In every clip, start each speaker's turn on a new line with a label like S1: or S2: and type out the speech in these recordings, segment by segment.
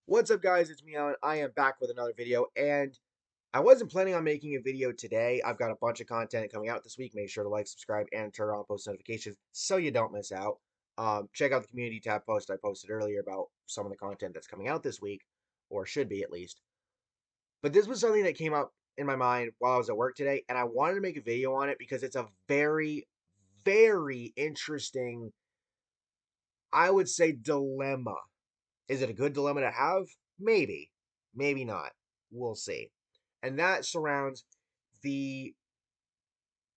S1: What's up, guys? It's me, Alan. I am back with another video, and I wasn't planning on making a video today. I've got a bunch of content coming out this week. Make sure to like, subscribe, and turn on post notifications so you don't miss out. Check out the community tab post I posted earlier about some of the content that's coming out this week, or should be at least. But this was something that came up in my mind while I was at work today, and I wanted to make a video on it because it's a very, very interesting, I would say, dilemma. Is it a good dilemma to have? Maybe. Maybe not. We'll see. And that surrounds the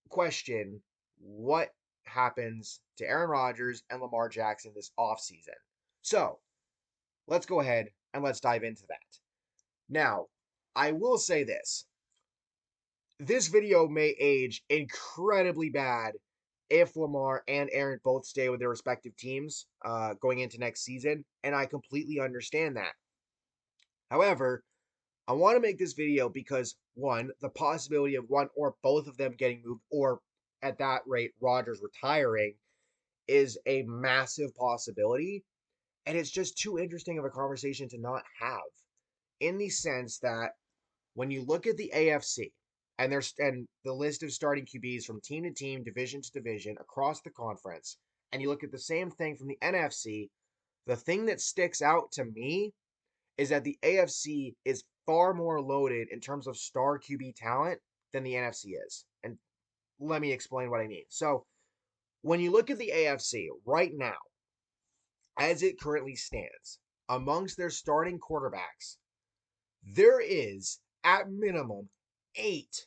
S1: question, what happens to Aaron Rodgers and Lamar Jackson this offseason? So let's go ahead and let's dive into that. Now, I will say this. This video may age incredibly bad if Lamar and Aaron both stay with their respective teams going into next season, and I completely understand that. However, I want to make this video because one, the possibility of one or both of them getting moved, or at that rate, Rodgers retiring, is a massive possibility. And it's just too interesting of a conversation to not have. In the sense that when you look at the AFC and the list of starting QBs from team to team, division to division across the conference, and you look at the same thing from the NFC, the thing that sticks out to me is that the AFC is far more loaded in terms of star QB talent than the NFC is. And let me explain what I mean. So, when you look at the AFC right now, as it currently stands, amongst their starting quarterbacks, there is at minimum eight,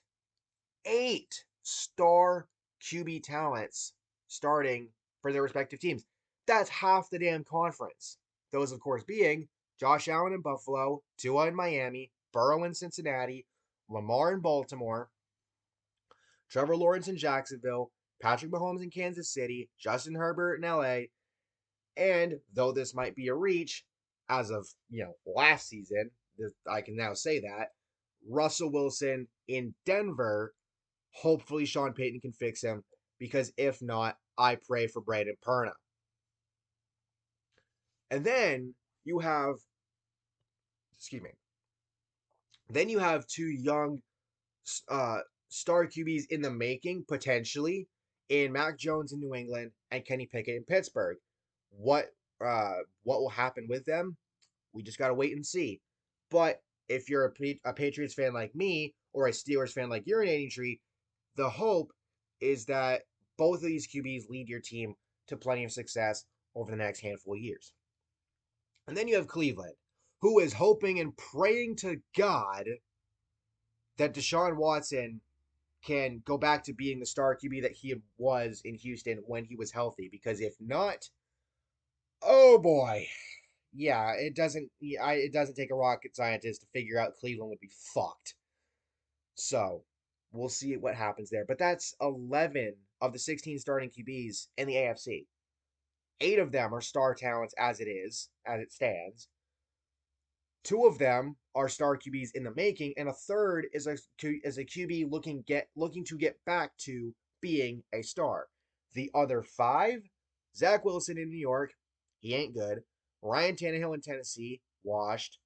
S1: eight star QB talents starting for their respective teams. That's half the damn conference. Those, of course, being Josh Allen in Buffalo, Tua in Miami, Burrow in Cincinnati, Lamar in Baltimore, Trevor Lawrence in Jacksonville, Patrick Mahomes in Kansas City, Justin Herbert in LA, and though this might be a reach as of, last season, I can now say that Russell Wilson in Denver. Hopefully Sean Payton can fix him, because if not, I pray for Brandon Perna. And then you have, excuse me, then you have two young uh, star QBs in the making, potentially, in Mac Jones in New England and Kenny Pickett in Pittsburgh. What what will happen with them? We just gotta wait and see. But if you're a Patriots fan like me or a Steelers fan like Urinating Tree, the hope is that both of these QBs lead your team to plenty of success over the next handful of years. And then you have Cleveland, who is hoping and praying to God that Deshaun Watson can go back to being the star QB that he was in Houston when he was healthy. Because if not, oh boy, yeah, it doesn't take a rocket scientist to figure out Cleveland would be fucked. So we'll see what happens there. But that's 11 of the 16 starting QBs in the AFC. 8 of them are star talents as it stands. 2 of them are star QBs in the making, and a third is a QB looking to get back to being a star. The other 5, Zach Wilson in New York, he ain't good. Ryan Tannehill in Tennessee, washed.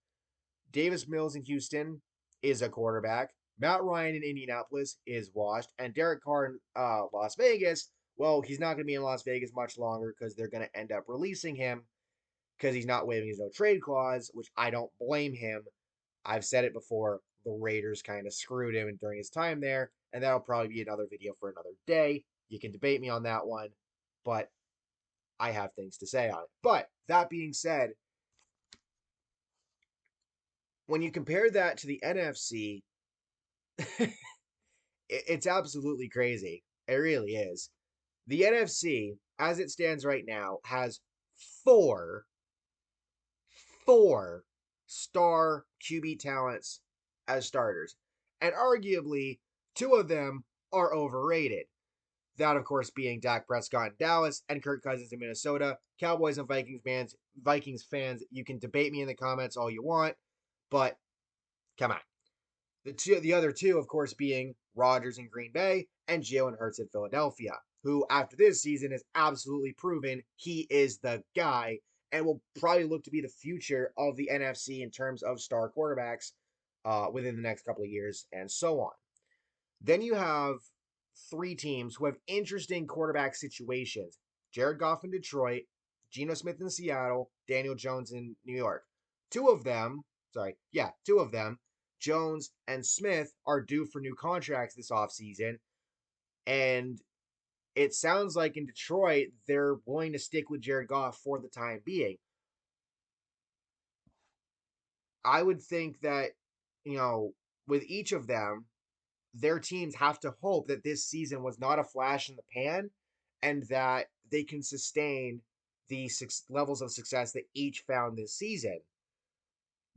S1: Davis Mills in Houston is a quarterback. Matt Ryan in Indianapolis is washed. And Derek Carr in Las Vegas, well, he's not going to be in Las Vegas much longer because they're going to end up releasing him because he's not waiving his no trade clause, which I don't blame him. I've said it before. The Raiders kind of screwed him during his time there, and that'll probably be another video for another day. You can debate me on that one, but I have things to say on it. But that being said, when you compare that to the NFC, it's absolutely crazy. It really is. The NFC, as it stands right now, has four four star QB talents as starters. And arguably, 2 of them are overrated. That, of course, being Dak Prescott in Dallas and Kirk Cousins in Minnesota. Cowboys and Vikings fans, you can debate me in the comments all you want, but come on. The other 2, of course, being Rodgers in Green Bay and Jalen Hurts in Philadelphia, who after this season has absolutely proven he is the guy and will probably look to be the future of the NFC in terms of star quarterbacks within the next couple of years, and so on. Then you have three teams who have interesting quarterback situations: Jared Goff in Detroit, Geno Smith in Seattle, Daniel Jones in New York. Two of them, Jones and Smith, are due for new contracts this offseason. And it sounds like in Detroit, they're willing to stick with Jared Goff for the time being. I would think that, you know, with each of them, their teams have to hope that this season was not a flash in the pan and that they can sustain the levels of success that each found this season.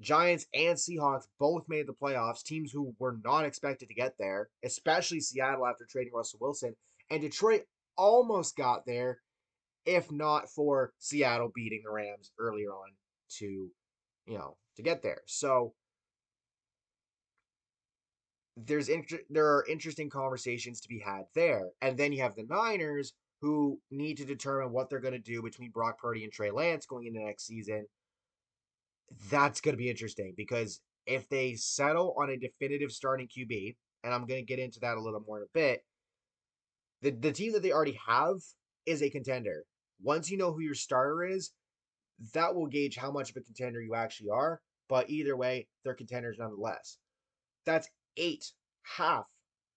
S1: Giants and Seahawks both made the playoffs, teams who were not expected to get there, especially Seattle after trading Russell Wilson. And Detroit almost got there, if not for Seattle beating the Rams earlier on to, to get there. So there are interesting conversations to be had there. And then you have the Niners who need to determine what they're going to do between Brock Purdy and Trey Lance going into next season. That's going to be interesting because if they settle on a definitive starting QB, and I'm going to get into that a little more in a bit, the team that they already have is a contender. Once you know who your starter is, that will gauge how much of a contender you actually are. But either way, they're contenders nonetheless. That's half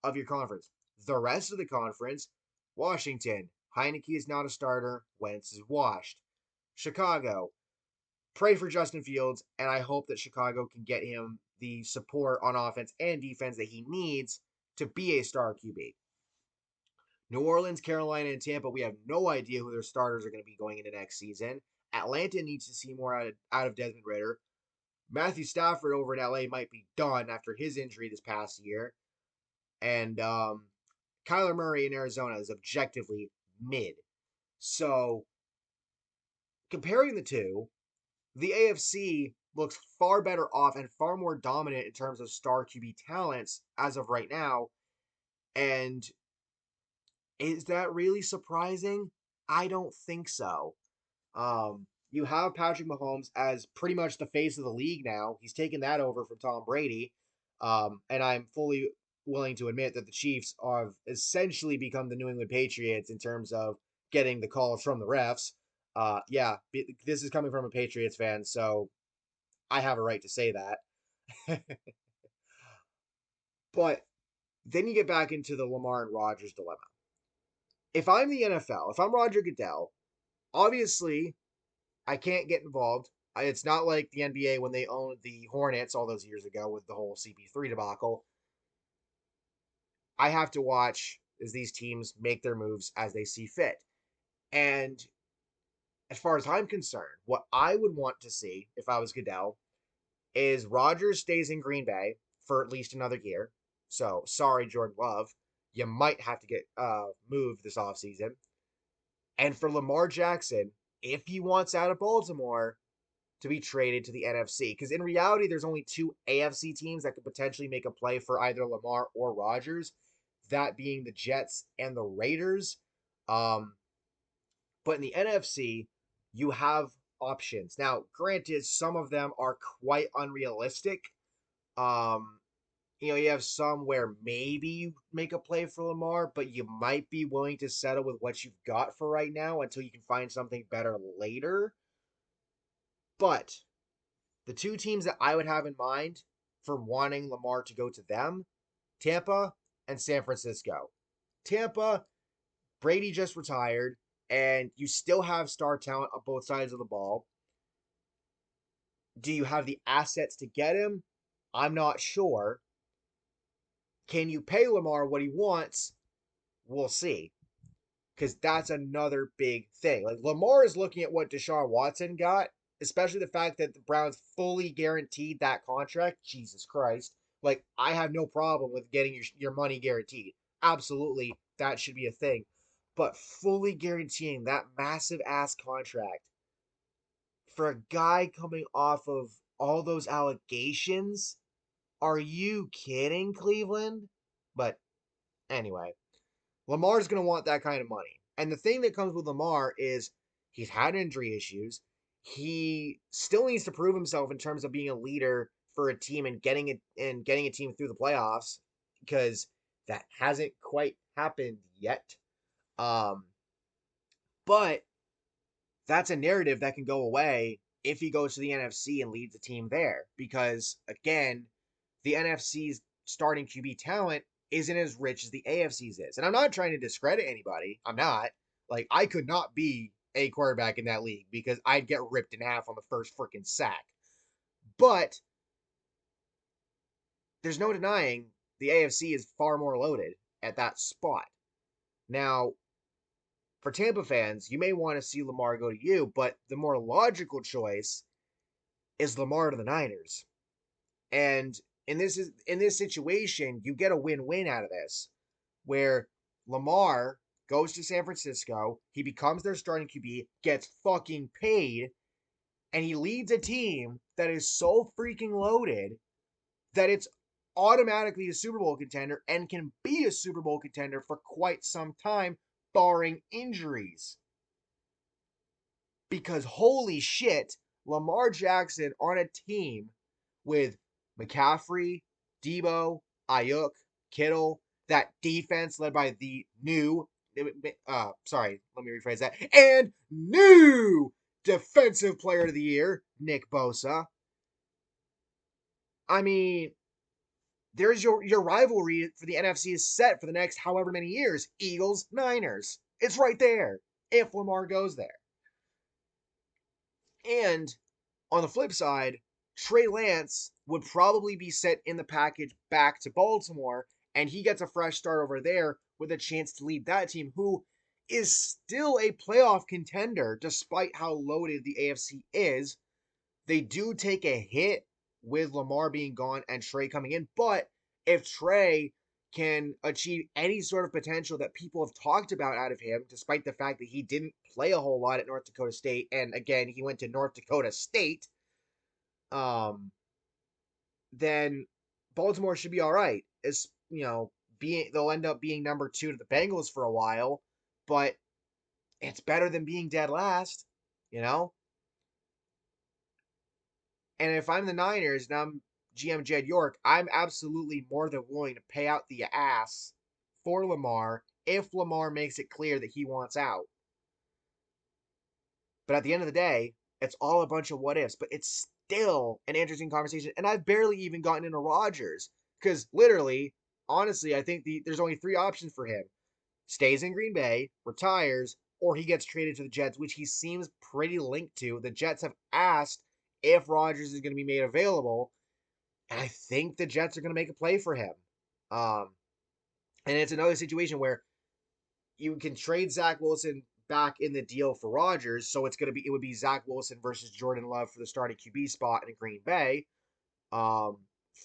S1: of your conference. The rest of the conference, Washington, Heineke is not a starter. Wentz is washed. Chicago, pray for Justin Fields, and I hope that Chicago can get him the support on offense and defense that he needs to be a star QB. New Orleans, Carolina, and Tampa, we have no idea who their starters are going to be going into next season. Atlanta needs to see more out of Desmond Ridder. Matthew Stafford over in LA might be done after his injury this past year. And Kyler Murray in Arizona is objectively mid. So, comparing the two, the AFC looks far better off and far more dominant in terms of star QB talents as of right now. And is that really surprising? I don't think so. You have Patrick Mahomes as pretty much the face of the league now. He's taken that over from Tom Brady. And I'm fully willing to admit that the Chiefs have essentially become the New England Patriots in terms of getting the calls from the refs. Yeah, this is coming from a Patriots fan, so I have a right to say that. But then you get back into the Lamar and Rodgers dilemma. If I'm the NFL, if I'm Roger Goodell, obviously I can't get involved. It's not like the NBA when they owned the Hornets all those years ago with the whole CP3 debacle. I have to watch as these teams make their moves as they see fit. And as far as I'm concerned, what I would want to see if I was Goodell is Rodgers stays in Green Bay for at least another year. So sorry, Jordan Love. You might have to get moved this offseason. And for Lamar Jackson, if he wants out of Baltimore, to be traded to the NFC. Because in reality, there's only two AFC teams that could potentially make a play for either Lamar or Rodgers, that being the Jets and the Raiders. Um, but in the NFC, you have options. Now, granted, some of them are quite unrealistic. Um, you have some where maybe you make a play for Lamar, but you might be willing to settle with what you've got for right now until you can find something better later. But the two teams that I would have in mind for wanting Lamar to go to them, Tampa and San Francisco. Tampa, Brady just retired, and you still have star talent on both sides of the ball. Do you have the assets to get him? I'm not sure. Can you pay Lamar what he wants? We'll see. Because that's another big thing. Like Lamar is looking at what Deshaun Watson got, especially the fact that the Browns fully guaranteed that contract. Jesus Christ. Like, I have no problem with getting your money guaranteed. Absolutely, that should be a thing. But fully guaranteeing that massive ass contract for a guy coming off of all those allegations, are you kidding, Cleveland? But anyway, Lamar's going to want that kind of money. And the thing that comes with Lamar is he's had injury issues. he still needs to prove himself in terms of being a leader for a team and getting a team through the playoffs because that hasn't quite happened yet. Um, but that's a narrative that can go away if he goes to the NFC and leads the team there. Because again, the NFC's starting QB talent isn't as rich as the AFC's is. And I'm not trying to discredit anybody. I'm not. Like, I could not be a quarterback in that league because I'd get ripped in half on the first freaking sack. But there's no denying the AFC is far more loaded at that spot. Now, for Tampa fans, you may want to see Lamar go to you, but the more logical choice is Lamar to the Niners. And in this situation, you get a win-win out of this, where Lamar goes to San Francisco, he becomes their starting QB, gets fucking paid, and he leads a team that is so freaking loaded that it's automatically a Super Bowl contender and can be a Super Bowl contender for quite some time, barring injuries. Because holy shit, Lamar Jackson on a team with McCaffrey, Debo, Ayuk, Kittle, that defense led by the new, sorry, let me rephrase that, and new defensive player of the year, Nick Bosa. I mean, there's your rivalry for the NFC is set for the next however many years. Eagles, Niners. It's right there if Lamar goes there. And on the flip side, Trey Lance would probably be sent in the package back to Baltimore, and he gets a fresh start over there with a chance to lead that team, who is still a playoff contender despite how loaded the AFC is. They do take a hit with Lamar being gone and Trey coming in, but if Trey can achieve any sort of potential that people have talked about out of him, despite the fact that he didn't play a whole lot at North Dakota State, and again, he went to North Dakota State, um, then Baltimore should be all right. As they'll end up being number 2 to the Bengals for a while, but it's better than being dead last, you know. And if I'm the Niners and I'm GM Jed York, I'm absolutely more than willing to pay out the ass for Lamar if Lamar makes it clear that he wants out. But at the end of the day, it's all a bunch of what ifs, but it's still an interesting conversation. And I've barely even gotten into Rodgers because literally, honestly, I think there's only 3 options for him: stays in Green Bay, retires, or he gets traded to the Jets, which he seems pretty linked to. The Jets have asked if Rodgers is going to be made available, and I think the Jets are going to make a play for him. Um, and it's another situation where you can trade Zach Wilson back in the deal for Rodgers, so it would be Zach Wilson versus Jordan Love for the starting QB spot in Green Bay, um,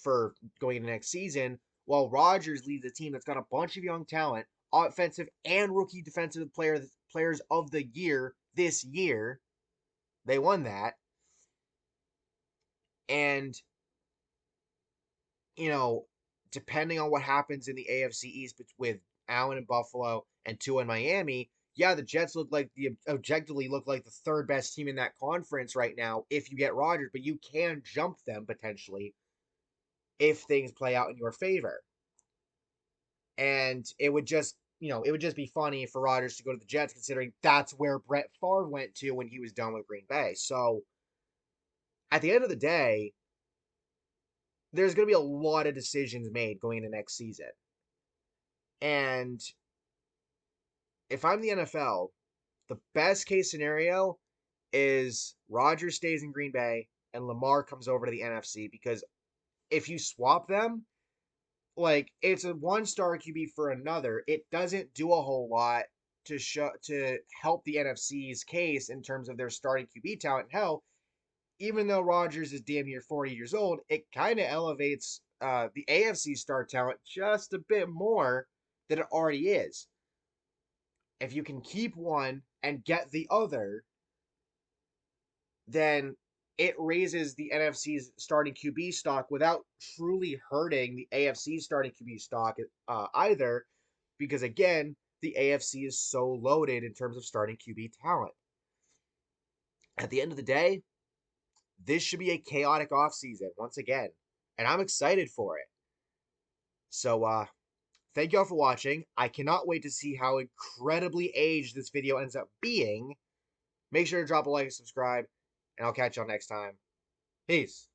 S1: for going into next season. While Rodgers leads a team that's got a bunch of young talent, offensive and rookie defensive players of the year this year. They won that, and you know, depending on what happens in the AFC East with Allen in Buffalo and Tua in Miami, yeah, the Jets objectively look like the 3rd best team in that conference right now if you get Rodgers, but you can jump them potentially if things play out in your favor. And it would just be funny for Rodgers to go to the Jets, considering that's where Brett Favre went to when he was done with Green Bay. So at the end of the day, there's going to be a lot of decisions made going into next season. And if I'm the NFL, the best case scenario is Rodgers stays in Green Bay and Lamar comes over to the NFC, because if you swap them, like, it's a 1-star QB for another. It doesn't do a whole lot to help the NFC's case in terms of their starting QB talent. Hell, even though Rodgers is damn near 40 years old, it kind of elevates the AFC star talent just a bit more than it already is. If you can keep one and get the other, then it raises the NFC's starting QB stock without truly hurting the AFC starting QB stock either, because again, the AFC is so loaded in terms of starting QB talent. at the end of the day, this should be a chaotic offseason once again. And I'm excited for it. So, thank you all for watching. I cannot wait to see how incredibly aged this video ends up being. Make sure to drop a like and subscribe, and I'll catch y'all next time. Peace.